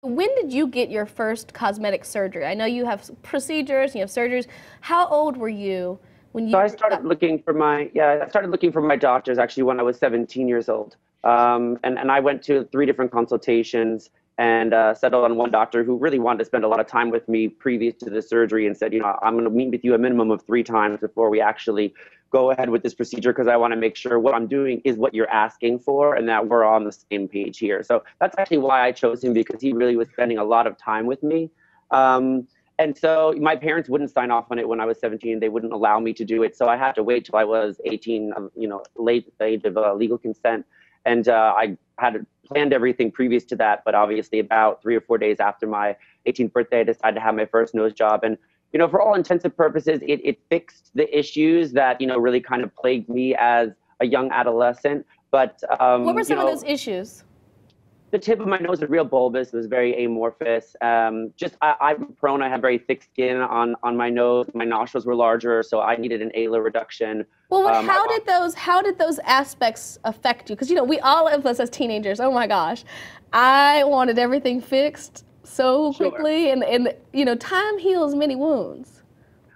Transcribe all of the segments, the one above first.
When did you get your first cosmetic surgery? I know you have procedures, you have surgeries. How old were you when So you I started looking for I started looking for my doctors actually when I was 17 years old. And I went to three different consultations and settled on one doctor who really wanted to spend a lot of time with me previous to the surgery and said, you know, I'm going to meet with you a minimum of 3 times before we actually go ahead with this procedure because I want to make sure what I'm doing is what you're asking for and that we're on the same page here. So that's actually why I chose him because he really was spending a lot of time with me. Um, and so my parents wouldn't sign off on it when I was 17. They wouldn't allow me to do it. So I had to wait till I was 18, you know, late age of legal consent. And I had planned everything previous to that. But obviously about 3 or 4 days after my 18th birthday, I decided to have my first nose job. And, you know, for all intents and purposes, it fixed the issues that, you know, really kind of plagued me as a young adolescent. But, what were you some of know, those issues? the tip of my nose was real bulbous. It was very amorphous. I'm prone. I have very thick skin on my nose. My nostrils were larger, so I needed an alar reduction. Well, I how did those aspects affect you? Because you know, we all of us as teenagers. Oh my gosh, I wanted everything fixed so Sure. quickly, and you know, time heals many wounds.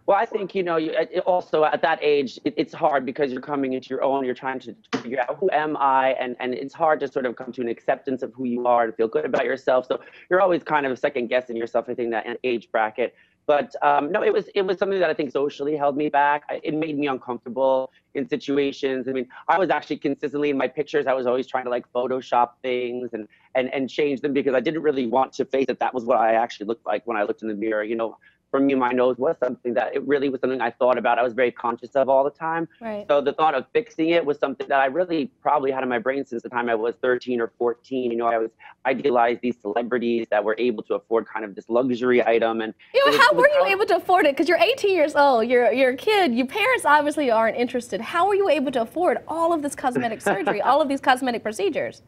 Well, I think, you know, also at that age, it's hard because you're coming into your own, you're trying to figure out who am I, and it's hard to sort of come to an acceptance of who you are and feel good about yourself. So you're always kind of second guessing yourself, I think, that age bracket. But no, it was something that I think socially held me back. It made me uncomfortable in situations. I mean, I was actually consistently in my pictures, I was always trying to like Photoshop things and change them because I didn't really want to face that that was what I actually looked like when I looked in the mirror. You know, for me, my nose was something that it really was something I thought about. I was very conscious of all the time. Right. So the thought of fixing it was something that I really probably had in my brain since the time I was 13 or 14. You know, I was idealized these celebrities that were able to afford kind of this luxury item, and You it know, was how it was were you how able to afford it? Because you're 18 years old, you're a kid. Your parents obviously aren't interested. How were you able to afford all of this cosmetic surgery, all of these cosmetic procedures?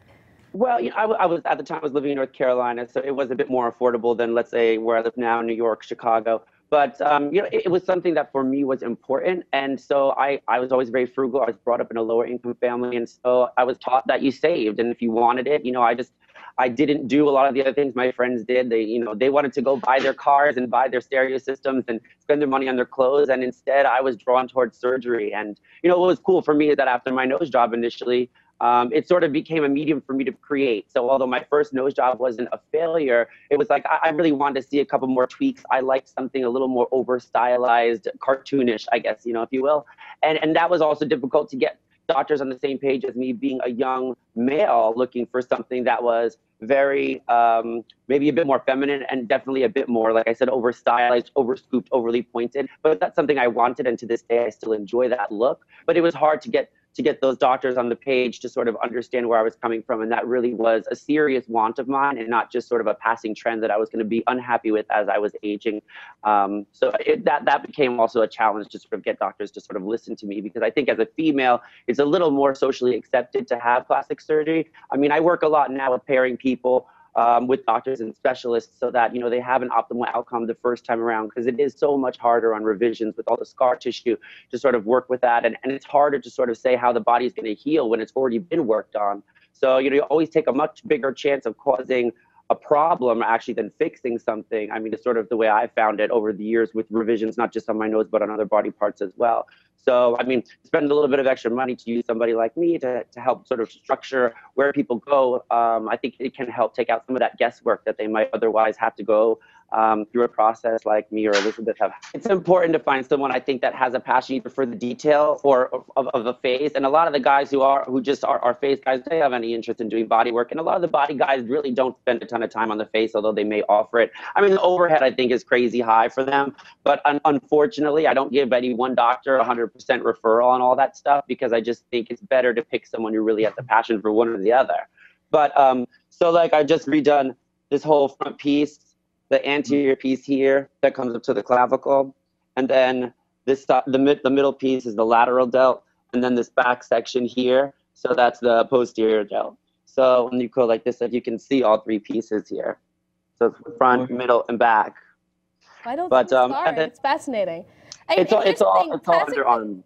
Well, you know, I was at the time I was living in North Carolina, so it was a bit more affordable than let's say where I live now, New York, Chicago. But you know, it was something that for me was important, and so I was always very frugal. I was brought up in a lower income family, and so I was taught that you saved, and if you wanted it, you know, I didn't do a lot of the other things my friends did. They, you know, they wanted to go buy their cars and buy their stereo systems and spend their money on their clothes, and instead I was drawn towards surgery. And you know, what was cool for me is that after my nose job initially, it sort of became a medium for me to create. So although my first nose job wasn't a failure, it was like I really wanted to see a couple more tweaks. I liked something a little more over stylized, cartoonish, I guess, you know, if you will. And that was also difficult to get doctors on the same page as me being a young male looking for something that was very maybe a bit more feminine and definitely a bit more, like I said, over stylized, over scooped, overly pointed. But that's something I wanted, and to this day I still enjoy that look. But it was hard to get those doctors on the page to sort of understand where I was coming from. And that really was a serious want of mine and not just sort of a passing trend that I was going to be unhappy with as I was aging. That became also a challenge to sort of get doctors to sort of listen to me, because I think as a female, it's a little more socially accepted to have plastic surgery. I mean, I work a lot now with pairing people with doctors and specialists so that, you know, they have an optimal outcome the first time around, because it is so much harder on revisions with all the scar tissue to sort of work with that. And it's harder to sort of say how the body is going to heal when it's already been worked on. So, you know, you always take a much bigger chance of causing a problem actually than fixing something. I mean, it's sort of the way I found it over the years with revisions, not just on my nose, but on other body parts as well. So, I mean, spend a little bit of extra money to use somebody like me to help sort of structure where people go. I think it can help take out some of that guesswork that they might otherwise have to go through a process like me or Elizabeth have. It's important to find someone, I think, that has a passion either for the detail or of a face. And a lot of the guys who just are face guys, they have any interest in doing body work. And a lot of the body guys really don't spend a ton of time on the face, although they may offer it. I mean, the overhead, I think, is crazy high for them. But unfortunately, I don't give any one doctor 100% referral on all that stuff, because I just think it's better to pick someone who really has a passion for one or the other. But so like I just redone this whole front piece, the anterior piece here that comes up to the clavicle, and then the middle piece is the lateral delt, and then this back section here, so that's the posterior delt. So when you go like this, like you can see all three pieces here. So it's front, middle, and back. I don't see But the and scarring. then It's fascinating. And here's it's the all thing, underarm.